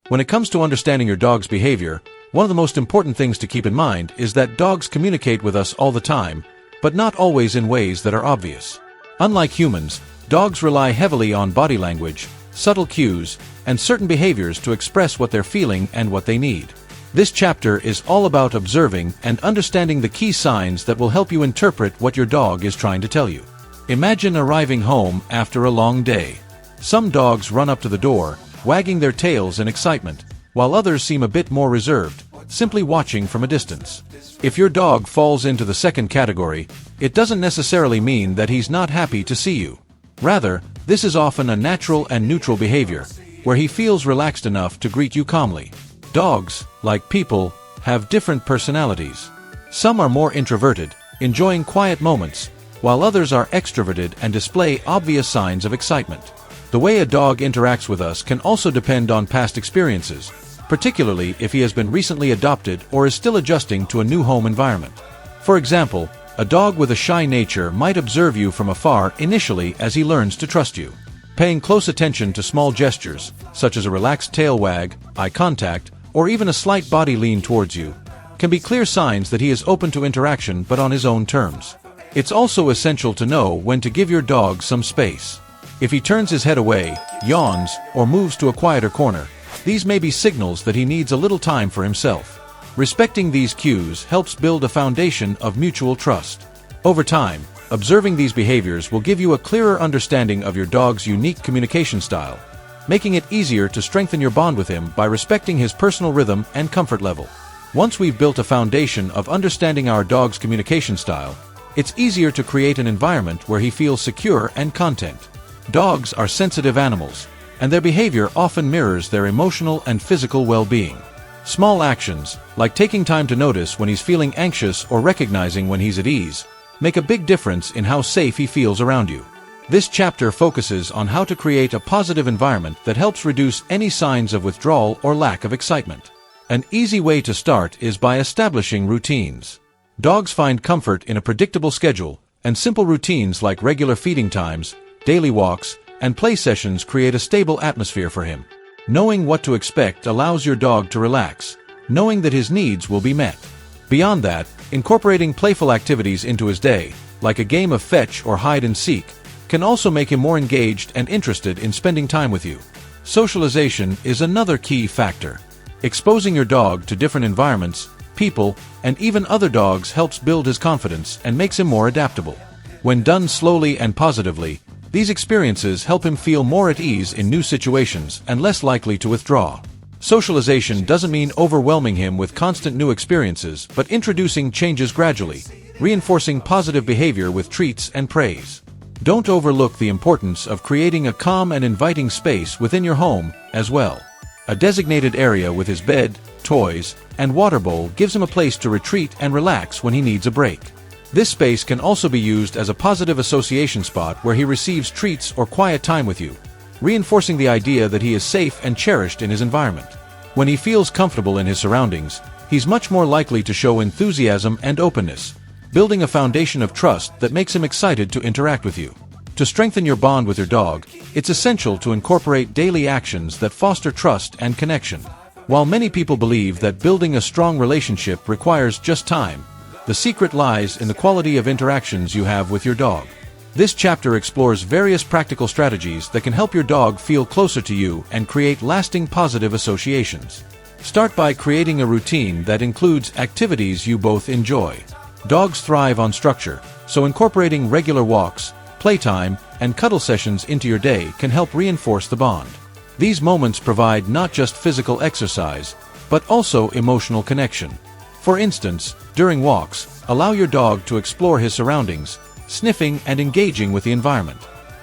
When it comes to understanding your dog's behavior, one of the most important things to keep in mind is that dogs communicate with us all the time, but not always in ways that are obvious. Unlike humans, dogs rely heavily on body language, subtle cues, and certain behaviors to express what they're feeling and what they need. This chapter is all about observing and understanding the key signs that will help you interpret what your dog is trying to tell you. Imagine arriving home after a long day. Some dogs run up to the door, wagging their tails in excitement, while others seem a bit more reserved, simply watching from a distance. If your dog falls into the second category, it doesn't necessarily mean that he's not happy to see you. Rather, this is often a natural and neutral behavior, where he feels relaxed enough to greet you calmly. Dogs, like people, have different personalities. Some are more introverted, enjoying quiet moments, while others are extroverted and display obvious signs of excitement. The way a dog interacts with us can also depend on past experiences, particularly if he has been recently adopted or is still adjusting to a new home environment. For example, a dog with a shy nature might observe you from afar initially as he learns to trust you. Paying close attention to small gestures, such as a relaxed tail wag, eye contact, or even a slight body lean towards you, can be clear signs that he is open to interaction but on his own terms. It's also essential to know when to give your dog some space. If he turns his head away, yawns, or moves to a quieter corner, these may be signals that he needs a little time for himself. Respecting these cues helps build a foundation of mutual trust. Over time, observing these behaviors will give you a clearer understanding of your dog's unique communication style, making it easier to strengthen your bond with him by respecting his personal rhythm and comfort level. Once we've built a foundation of understanding our dog's communication style, it's easier to create an environment where he feels secure and content. Dogs are sensitive animals, and their behavior often mirrors their emotional and physical well-being. Small actions, like taking time to notice when he's feeling anxious or recognizing when he's at ease, make a big difference in how safe he feels around you. This chapter focuses on how to create a positive environment that helps reduce any signs of withdrawal or lack of excitement. An easy way to start is by establishing routines. Dogs find comfort in a predictable schedule, and simple routines like regular feeding times, daily walks, and play sessions create a stable atmosphere for him. Knowing what to expect allows your dog to relax, knowing that his needs will be met. Beyond that, incorporating playful activities into his day, like a game of fetch or hide and seek, can also make him more engaged and interested in spending time with you. Socialization is another key factor. Exposing your dog to different environments, people, and even other dogs helps build his confidence and makes him more adaptable. When done slowly and positively, these experiences help him feel more at ease in new situations and less likely to withdraw. Socialization doesn't mean overwhelming him with constant new experiences, but introducing changes gradually, reinforcing positive behavior with treats and praise. Don't overlook the importance of creating a calm and inviting space within your home as well. A designated area with his bed, toys, and water bowl gives him a place to retreat and relax when he needs a break. This space can also be used as a positive association spot where he receives treats or quiet time with you, reinforcing the idea that he is safe and cherished in his environment. When he feels comfortable in his surroundings, he's much more likely to show enthusiasm and openness, building a foundation of trust that makes him excited to interact with you. To strengthen your bond with your dog, it's essential to incorporate daily actions that foster trust and connection. While many people believe that building a strong relationship requires just time, the secret lies in the quality of interactions you have with your dog. This chapter explores various practical strategies that can help your dog feel closer to you and create lasting positive associations. Start by creating a routine that includes activities you both enjoy. Dogs thrive on structure, so incorporating regular walks, playtime, and cuddle sessions into your day can help reinforce the bond. These moments provide not just physical exercise, but also emotional connection. For instance, during walks, allow your dog to explore his surroundings, sniffing and engaging with the environment.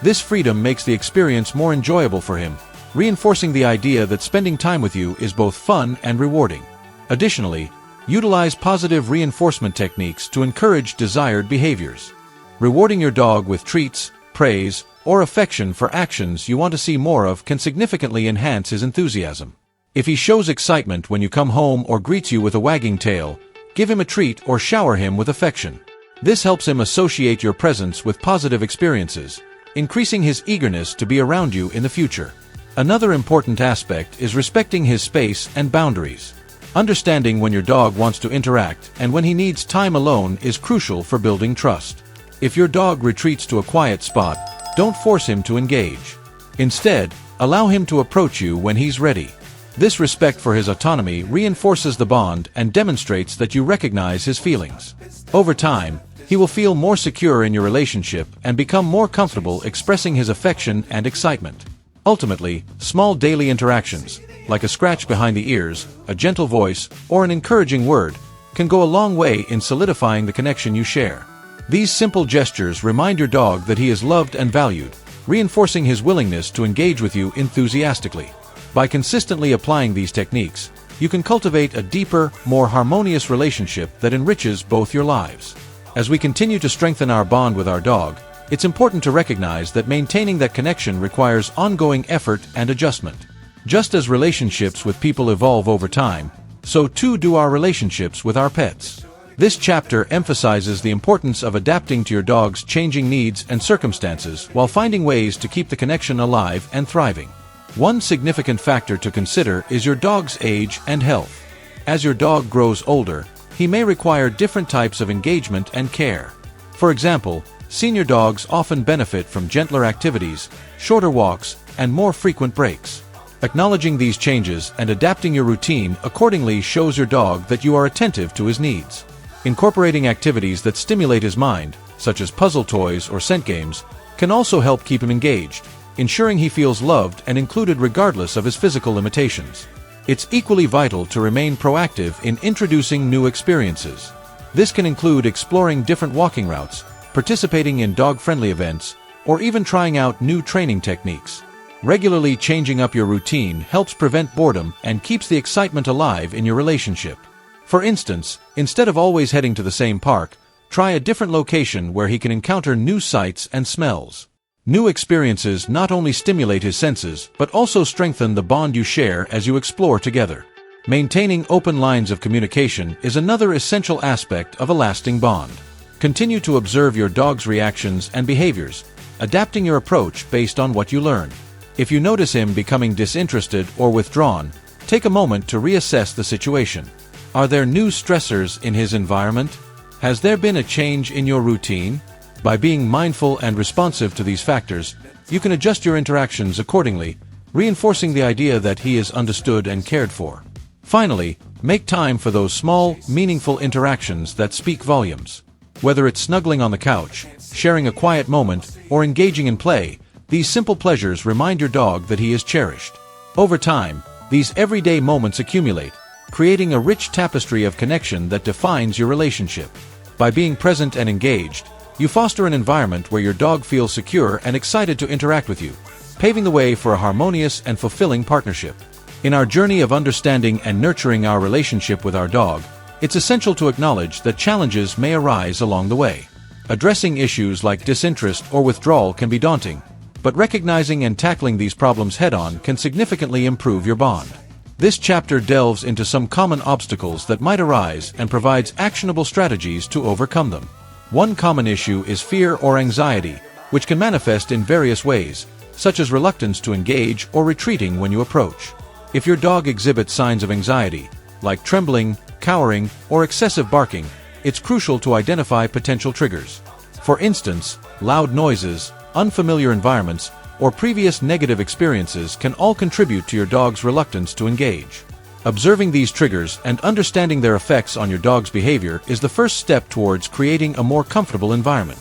This freedom makes the experience more enjoyable for him, reinforcing the idea that spending time with you is both fun and rewarding. Additionally, utilize positive reinforcement techniques to encourage desired behaviors. Rewarding your dog with treats, praise, or affection for actions you want to see more of can significantly enhance his enthusiasm. If he shows excitement when you come home or greets you with a wagging tail, give him a treat or shower him with affection. This helps him associate your presence with positive experiences, increasing his eagerness to be around you in the future. Another important aspect is respecting his space and boundaries. Understanding when your dog wants to interact and when he needs time alone is crucial for building trust. If your dog retreats to a quiet spot, don't force him to engage. Instead, allow him to approach you when he's ready. This respect for his autonomy reinforces the bond and demonstrates that you recognize his feelings. Over time, he will feel more secure in your relationship and become more comfortable expressing his affection and excitement. Ultimately, small daily interactions, like a scratch behind the ears, a gentle voice, or an encouraging word, can go a long way in solidifying the connection you share. These simple gestures remind your dog that he is loved and valued, reinforcing his willingness to engage with you enthusiastically. By consistently applying these techniques, you can cultivate a deeper, more harmonious relationship that enriches both your lives. As we continue to strengthen our bond with our dog, it's important to recognize that maintaining that connection requires ongoing effort and adjustment. Just as relationships with people evolve over time, so too do our relationships with our pets. This chapter emphasizes the importance of adapting to your dog's changing needs and circumstances while finding ways to keep the connection alive and thriving. One significant factor to consider is your dog's age and health. As your dog grows older, he may require different types of engagement and care. For example, senior dogs often benefit from gentler activities, shorter walks, and more frequent breaks. Acknowledging these changes and adapting your routine accordingly shows your dog that you are attentive to his needs. Incorporating activities that stimulate his mind, such as puzzle toys or scent games, can also help keep him engaged, ensuring he feels loved and included regardless of his physical limitations. It's equally vital to remain proactive in introducing new experiences. This can include exploring different walking routes, participating in dog-friendly events, or even trying out new training techniques. Regularly changing up your routine helps prevent boredom and keeps the excitement alive in your relationship. For instance, instead of always heading to the same park, try a different location where he can encounter new sights and smells. New experiences not only stimulate his senses, but also strengthen the bond you share as you explore together. Maintaining open lines of communication is another essential aspect of a lasting bond. Continue to observe your dog's reactions and behaviors, adapting your approach based on what you learn. If you notice him becoming disinterested or withdrawn, take a moment to reassess the situation. Are there new stressors in his environment? Has there been a change in your routine? By being mindful and responsive to these factors, you can adjust your interactions accordingly, reinforcing the idea that he is understood and cared for. Finally, make time for those small, meaningful interactions that speak volumes. Whether it's snuggling on the couch, sharing a quiet moment, or engaging in play, these simple pleasures remind your dog that he is cherished. Over time, these everyday moments accumulate, creating a rich tapestry of connection that defines your relationship. By being present and engaged, you foster an environment where your dog feels secure and excited to interact with you, paving the way for a harmonious and fulfilling partnership. In our journey of understanding and nurturing our relationship with our dog, it's essential to acknowledge that challenges may arise along the way. Addressing issues like disinterest or withdrawal can be daunting, but recognizing and tackling these problems head-on can significantly improve your bond. This chapter delves into some common obstacles that might arise and provides actionable strategies to overcome them. One common issue is fear or anxiety, which can manifest in various ways, such as reluctance to engage or retreating when you approach. If your dog exhibits signs of anxiety, like trembling, cowering, or excessive barking, it's crucial to identify potential triggers. For instance, loud noises, unfamiliar environments, or previous negative experiences can all contribute to your dog's reluctance to engage. Observing these triggers and understanding their effects on your dog's behavior is the first step towards creating a more comfortable environment.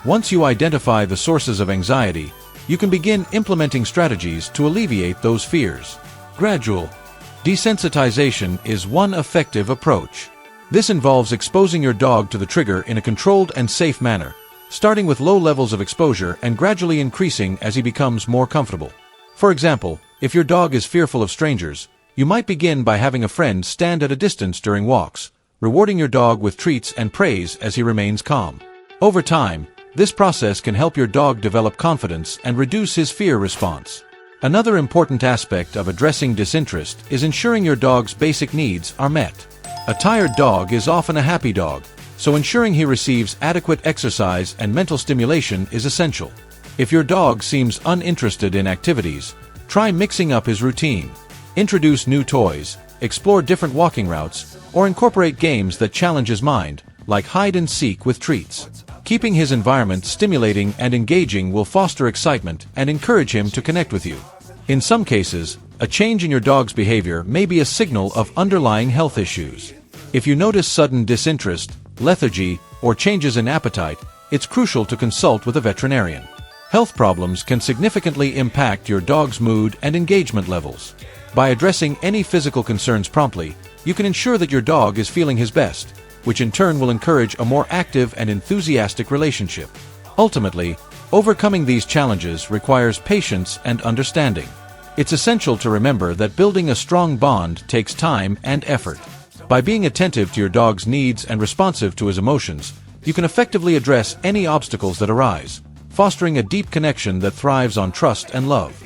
Once you identify the sources of anxiety, you can begin implementing strategies to alleviate those fears. Gradual desensitization is one effective approach. This involves exposing your dog to the trigger in a controlled and safe manner, starting with low levels of exposure and gradually increasing as he becomes more comfortable. For example, if your dog is fearful of strangers, you might begin by having a friend stand at a distance during walks, rewarding your dog with treats and praise as he remains calm. Over time, this process can help your dog develop confidence and reduce his fear response. Another important aspect of addressing disinterest is ensuring your dog's basic needs are met. A tired dog is often a happy dog, so ensuring he receives adequate exercise and mental stimulation is essential. If your dog seems uninterested in activities, Try mixing up his routine. Introduce new toys, explore different walking routes, or incorporate games that challenge his mind, like hide and seek with treats. Keeping his environment stimulating and engaging will foster excitement and encourage him to connect with you. In some cases, a change in your dog's behavior may be a signal of underlying health issues. If you notice sudden disinterest, lethargy, or changes in appetite, it's crucial to consult with a veterinarian. Health problems can significantly impact your dog's mood and engagement levels. By addressing any physical concerns promptly, you can ensure that your dog is feeling his best, which in turn will encourage a more active and enthusiastic relationship. Ultimately, overcoming these challenges requires patience and understanding. It's essential to remember that building a strong bond takes time and effort. By being attentive to your dog's needs and responsive to his emotions, you can effectively address any obstacles that arise, fostering a deep connection that thrives on trust and love.